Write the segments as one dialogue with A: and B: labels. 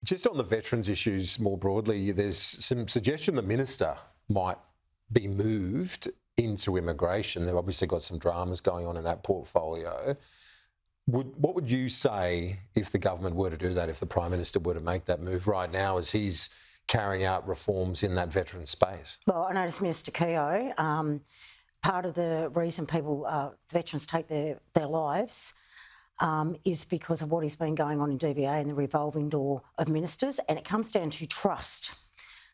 A: Just on the veterans issues more broadly, there's some suggestion the minister might be moved into immigration. They've obviously got some dramas going on in that portfolio. What would you say if the government were to do that, if the Prime Minister were to make that move right now as he's carrying out reforms in that veteran space?
B: Well, I noticed Mr Keogh, part of the reason veterans take their lives is because of what has been going on in DVA and the revolving door of ministers, and it comes down to trust.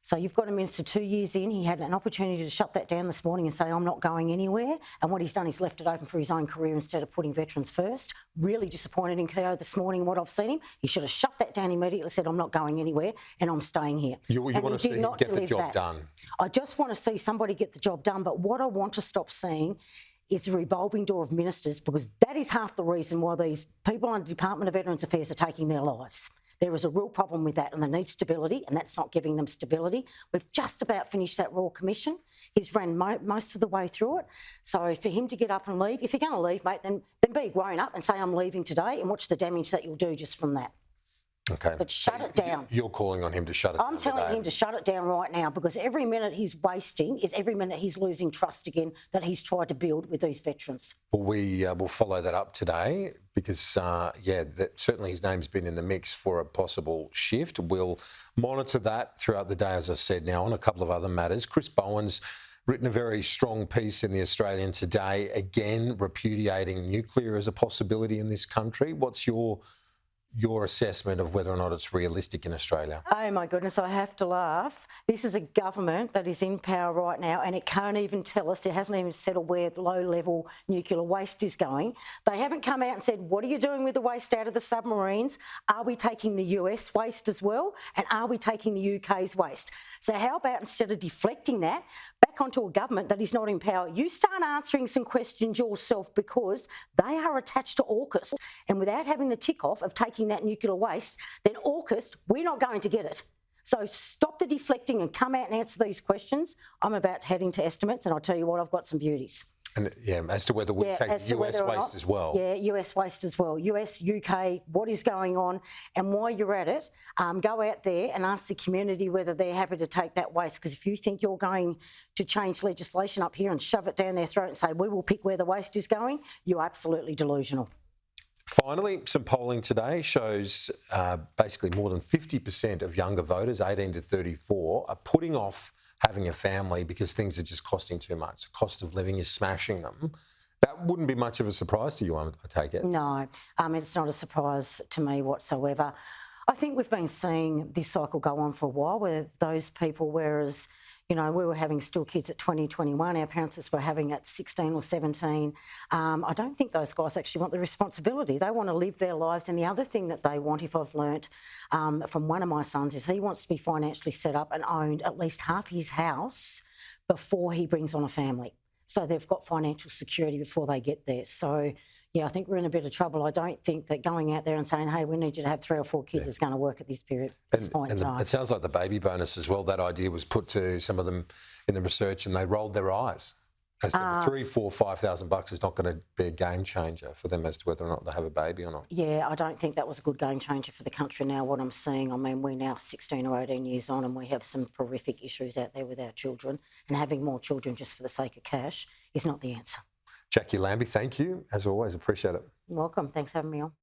B: So you've got a minister 2 years in, he had an opportunity to shut that down this morning and say, I'm not going anywhere. And what he's done is left it open for his own career instead of putting veterans first. Really disappointed in Keogh this morning, what I've seen him. He should have shut that down immediately, said, I'm not going anywhere and I'm staying here.
A: You want to see him get the job done?
B: I just want to see somebody get the job done. But what I want to stop seeing is the revolving door of ministers, because that is half the reason why these people under the Department of Veterans Affairs are taking their lives. There is a real problem with that, and they need stability, and that's not giving them stability. We've just about finished that Royal Commission. He's ran most of the way through it. So for him to get up and leave, if you're going to leave, mate, then be a grown-up and say, I'm leaving today, and watch the damage that you'll do just from that.
A: Okay.
B: But shut it down.
A: You're calling on him to shut it down.
B: I'm telling him to shut it down right now, because every minute he's wasting is every minute he's losing trust again that he's tried to build with these veterans.
A: Well, we will follow that up today because, certainly his name's been in the mix for a possible shift. We'll monitor that throughout the day, as I said. Now, on a couple of other matters, Chris Bowen's written a very strong piece in The Australian today, again repudiating nuclear as a possibility in this country. What's your assessment of whether or not it's realistic in Australia?
B: Oh my goodness, I have to laugh. This is a government that is in power right now, and it can't even tell us, it hasn't even settled where low-level nuclear waste is going. They haven't come out and said, what are you doing with the waste out of the submarines? Are we taking the US waste as well? And are we taking the UK's waste? So how about, instead of deflecting that back onto a government that is not in power, you start answering some questions yourself, because they are attached to AUKUS. And without having the tick-off of taking that nuclear waste, then AUKUS, we're not going to get it. So stop the deflecting and come out and answer these questions. I'm about to head into estimates, and I'll tell you what, I've got some beauties.
A: And as to whether we take US waste as well.
B: Yeah, US waste as well. US, UK, what is going on? And while you're at it, go out there and ask the community whether they're happy to take that waste. Because if you think you're going to change legislation up here and shove it down their throat and say, we will pick where the waste is going, you're absolutely delusional.
A: Finally, some polling today shows basically more than 50% of younger voters, 18 to 34, are putting off having a family because things are just costing too much. The cost of living is smashing them. That wouldn't be much of a surprise to you, I take it?
B: No, it's not a surprise to me whatsoever. I think we've been seeing this cycle go on for a while, where those people, whereas, you know, we were having still kids at 20, 21, our parents were having at 16 or 17. I don't think those guys actually want the responsibility. They want to live their lives. And the other thing that they want, if I've learnt from one of my sons, is he wants to be financially set up and owned at least half his house before he brings on a family. So they've got financial security before they get there. So, yeah, I think we're in a bit of trouble. I don't think that going out there and saying, hey, we need you to have 3 or 4 kids is going to work at this point in time.
A: It sounds like the baby bonus as well, that idea was put to some of them in the research and they rolled their eyes. As to $3,000, $4,000, $5,000 is not going to be a game changer for them as to whether or not they have a baby or not.
B: Yeah, I don't think that was a good game changer for the country now, what I'm seeing. I mean, we're now 16 or 18 years on and we have some horrific issues out there with our children, and having more children just for the sake of cash is not the answer.
A: Jacqui Lambie, thank you. As always, appreciate it.
B: You're welcome. Thanks for having me on.